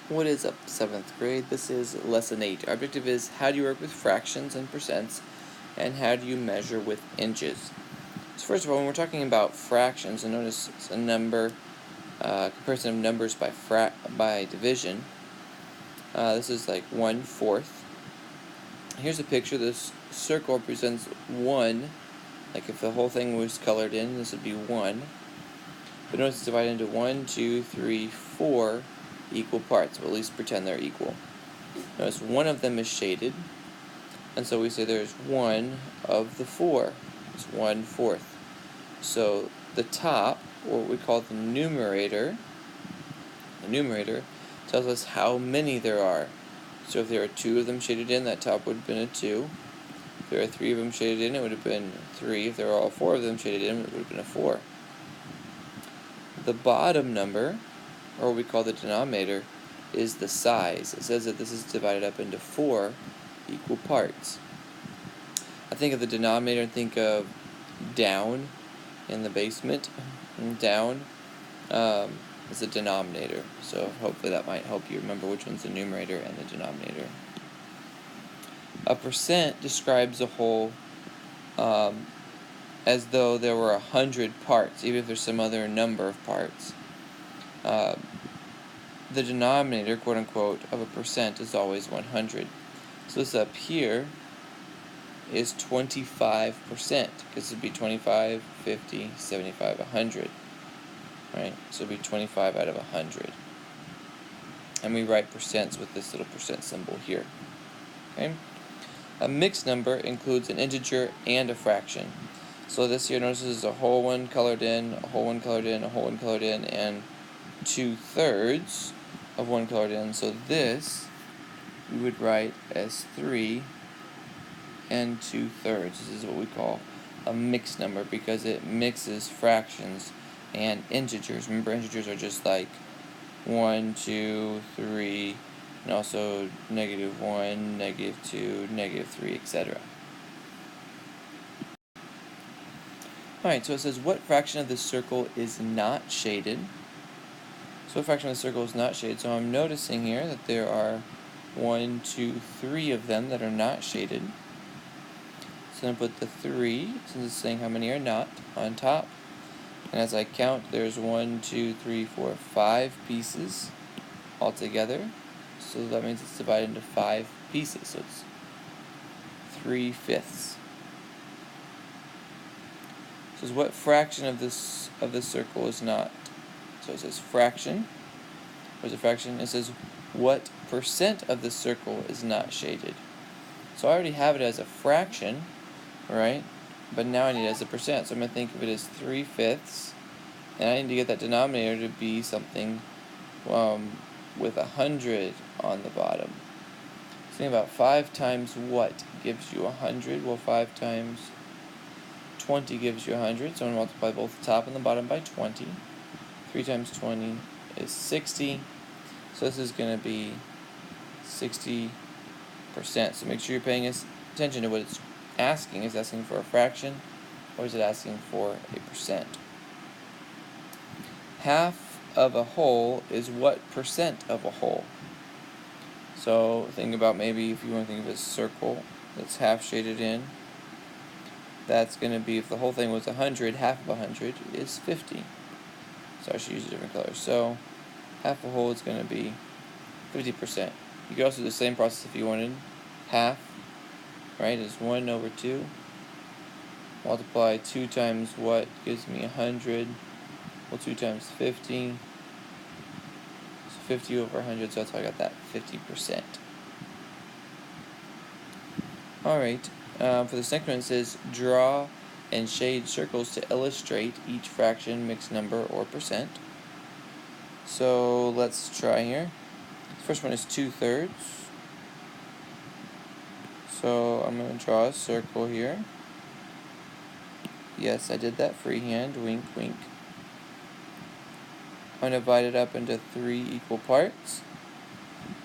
What is up, 7th grade? This is lesson 8. Our objective is how do you work with fractions and percents, and how do you measure with inches. So first of all, when we're talking about fractions, and notice it's a number, comparison of numbers by division. This is like 1/4. Here's a picture. This circle represents 1. Like if the whole thing was colored in, this would be 1. But notice it's divided into 1, 2, 3, 4 equal parts. We'll at least pretend they're equal. Notice one of them is shaded, and so we say there's 1 of the 4. It's 1/4. So the top, or what we call the numerator, tells us how many there are. So if there are 2 of them shaded in, that top would have been a 2. If there are 3 of them shaded in, it would have been 3. If there are all 4 of them shaded in, it would have been a 4. The bottom number, or what we call the denominator, is the size. It says that this is divided up into 4 equal parts. I think of the denominator and think of down in the basement. Down is the denominator. So hopefully that might help you remember which one's the numerator and the denominator. A percent describes a whole as though there were 100 parts, even if there's some other number of parts. The denominator, quote unquote, of a percent is always 100. So this up here is 25%, because it would be 25, 50, 75, 100. Right? So it would be 25 out of 100. And we write percents with this little percent symbol here. Okay? A mixed number includes an integer and a fraction. So this here, notice this is a whole one colored in, a whole one colored in, a whole one colored in, and 2/3 of one colored in. So this we would write as 3 and 2/3. This is what we call a mixed number because it mixes fractions and integers. Remember, integers are just like 1, 2, 3, and also -1, -2, -3, etc. Alright, so it says what fraction of this circle is not shaded? So what fraction of the circle is not shaded? So I'm noticing here that there are 1, 2, 3 of them that are not shaded. So I'm going to put the 3, since it's saying how many are not, on top. And as I count, there's 1, 2, 3, 4, 5 pieces altogether. So that means it's divided into 5 pieces. So it's 3/5. So what fraction of this circle is not? So it says fraction. Where's the fraction? It says what percent of the circle is not shaded. So I already have it as a fraction, right? But now I need it as a percent. So I'm going to think of it as 3/5, and I need to get that denominator to be something with 100 on the bottom. So think about 5 times what gives you 100? Well, 5 times 20 gives you 100, so I'm going to multiply both the top and the bottom by 20. 3 times 20 is 60, so this is going to be 60%. So make sure you're paying attention to what it's asking. Is it asking for a fraction, or is it asking for a percent? Half of a whole is what percent of a whole? So think about maybe if you want to think of a circle that's half shaded in. That's going to be, if the whole thing was 100, half of 100 is 50. So I should use a different color. So half a whole is going to be 50%. You could also do the same process if you wanted. Half, right, is 1 over 2. Multiply 2 times what gives me 100. Well, 2 times 50. So 50 over 100, so that's how I got that 50%. Alright. For this next one, it says draw and shade circles to illustrate each fraction, mixed number, or percent. So let's try here. The first one is 2/3. So I'm going to draw a circle here. Yes, I did that freehand. Wink, wink. I'm going to divide it up into 3 equal parts.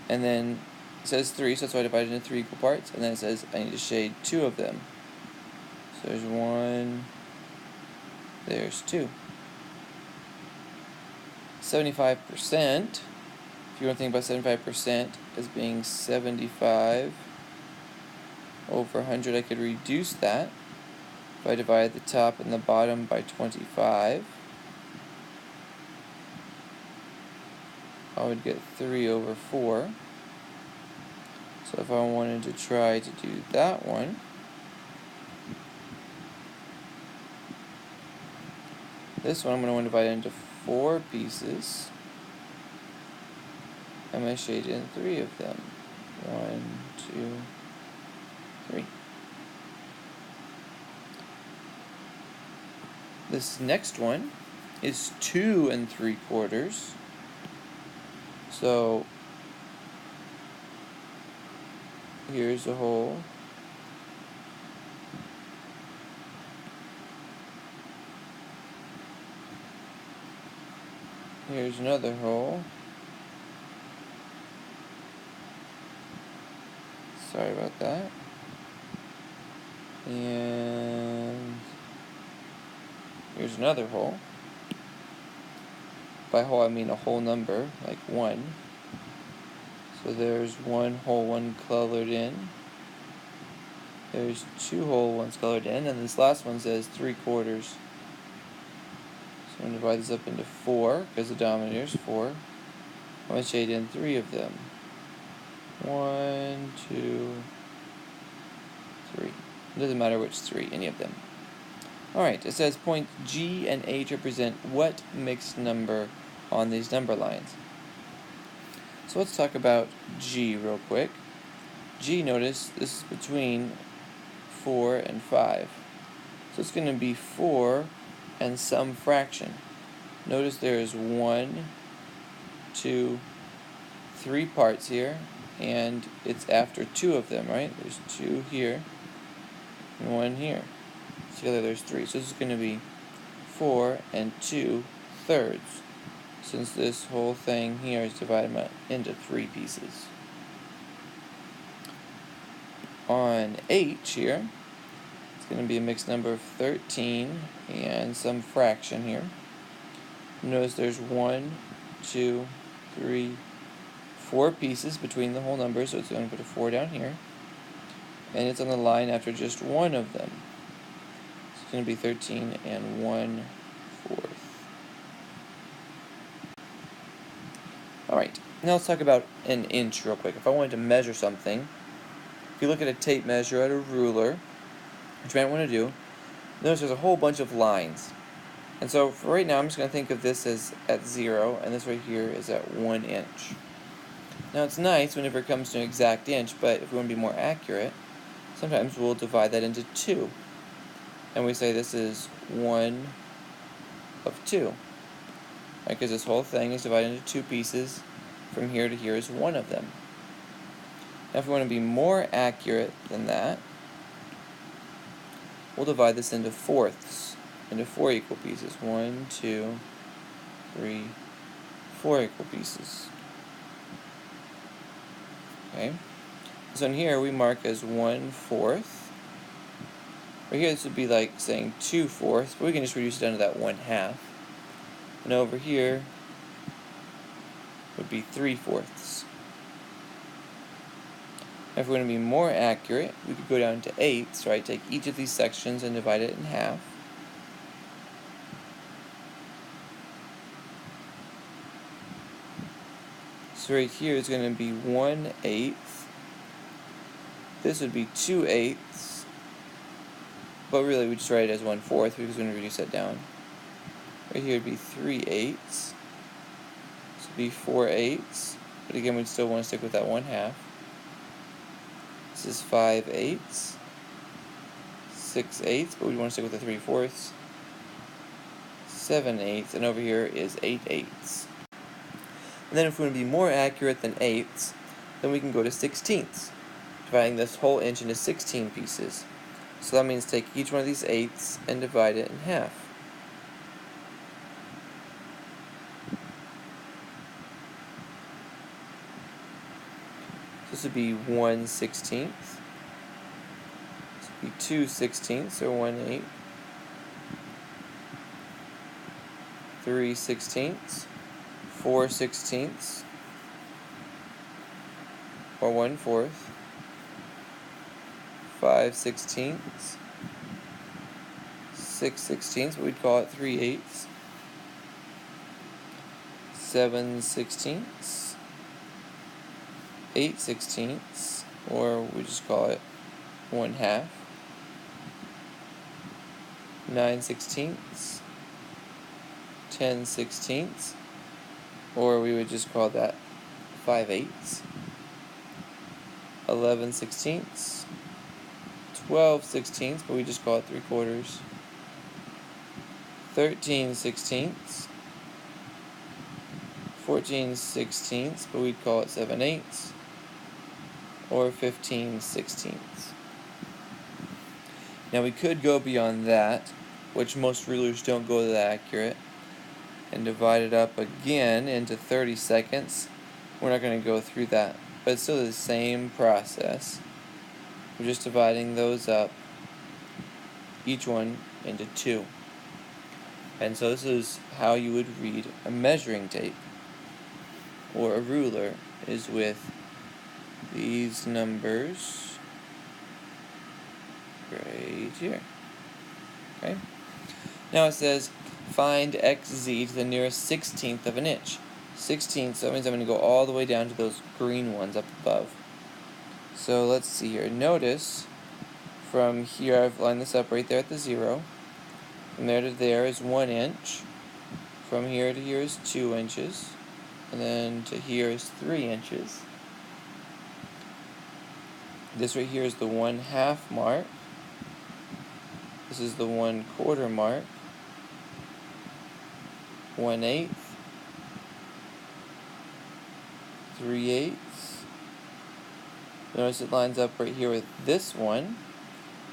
And then it says 3, so that's why I divided it into 3 equal parts. And then it says I need to shade 2 of them. So there's 1, there's 2. 75%, if if you want to think about 75% as being 75 over 100, I could reduce that. If I divide the top and the bottom by 25, I would get 3 over 4. So if I wanted to try to do that one, this one I'm going to want to divide it into 4 pieces. I'm going to shade in 3 of them. 1, 2, 3. This next one is 2 3/4. So here's a hole. Here's another hole. Sorry about that. And here's another hole. By hole I mean a whole number, like 1. So there's 1 whole 1 colored in. There's 2 whole 1s colored in, and this last one says 3/4. So I'm going to divide this up into 4, because the denominator is 4. I'm going to shade in 3 of them. 1, 2, 3. It doesn't matter which 3, any of them. Alright, it says points G and H represent what mixed number on these number lines? So let's talk about G real quick. G, notice, this is between 4 and 5. So it's going to be 4 and some fraction. Notice there is 1, 2, 3 parts here, and it's after 2 of them, right? There's 2 here and 1 here. Together there's 3. So this is going to be 4 and 2/3, since this whole thing here is divided into 3 pieces. On H here, it's going to be a mixed number of 13 and some fraction here. Notice there's 1, 2, 3, 4 pieces between the whole numbers, so it's going to put a 4 down here. And it's on the line after just one of them. So it's going to be 13 and 1/4. Alright, now let's talk about an inch real quick. If I wanted to measure something, if you look at a tape measure at a ruler, which you might want to do, notice there's a whole bunch of lines. And so for right now, I'm just going to think of this as at 0, and this right here is at 1 inch. Now it's nice whenever it comes to an exact inch, but if we want to be more accurate, sometimes we'll divide that into 2. And we say this is 1 of 2. Because this whole thing is divided into 2 pieces. From here to here is 1 of them. Now if we want to be more accurate than that, we'll divide this into 4ths, into 4 equal pieces. 1, 2, 3, 4 equal pieces. Okay? So in here we mark as 1/4. Right here this would be like saying 2/4, but we can just reduce it down to that 1/2. And over here would be 3/4. If we want to be more accurate, we could go down to 8ths, right? Take each of these sections and divide it in half. So right here is going to be 1/8. This would be 2/8. But really we just write it as 1/4 because we're going to reduce that down. Right here would be 3/8. This would be 4/8. But again, we'd still want to stick with that 1/2. This is 5/8. 6/8, but we want to stick with the 3/4. 7/8, and over here is 8/8. And then if we want to be more accurate than 8ths, then we can go to 16ths, dividing this whole inch into 16 pieces. So that means take each one of these 8ths and divide it in half. This would be 1/16. This would be 2/16, or 1/8. 3/16, 4/16, or 1/4, 5/16, 6/16, but we'd call it 3/8, 7/16, 8/16, or we just call it 1/2, 9/16, 10/16, or we would just call that 5/8, 11/16, 12/16, but we just call it 3/4, 13/16, 14/16, but we'd call it 7/8, or 15/16. Now we could go beyond that, which most rulers don't go that accurate, and divide it up again into 30 seconds. We're not going to go through that, but it's still the same process. We're just dividing those up, each one into 2. And so this is how you would read a measuring tape or a ruler, is with these numbers right here. Okay. Now it says find xz to the nearest 16th of an inch. 16th, so that means I'm going to go all the way down to those green ones up above. So let's see here. Notice from here I've lined this up right there at the 0. From there to there is 1 inch. From here to here is 2 inches. And then to here is 3 inches. This right here is the 1/2 mark. This is the 1/4 mark. 1/8. 3/8. Notice it lines up right here with this one,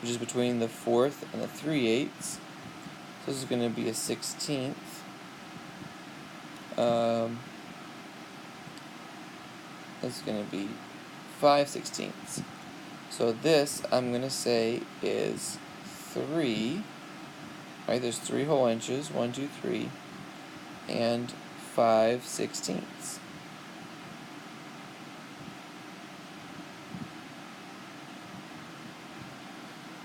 which is between the 1/4 and the 3/8. So this is going to be a 16th. That's going to be 5/16. So this, I'm going to say, is 3. Right, there's 3 whole inches, 1, 2, 3, and 5/16.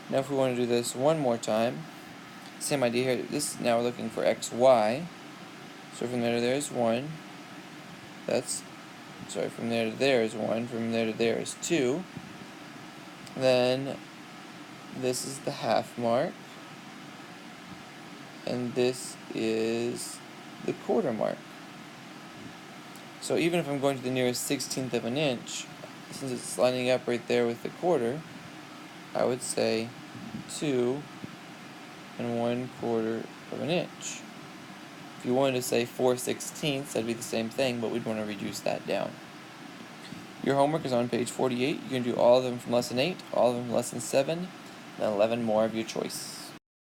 Now if we want to do this one more time, same idea here. This now we're looking for xy. So from there to there is 1. From there to there is 1. From there to there is 2. Then this is the 1/2 mark. And this is the 1/4 mark. So even if I'm going to the nearest 16th of an inch, since it's lining up right there with the 1/4, I would say 2 1/4 of an inch. If you wanted to say 4/16, that'd be the same thing, but we'd want to reduce that down. Your homework is on page 48. You can do all of them from lesson 8, all of them from lesson 7, and 11 more of your choice.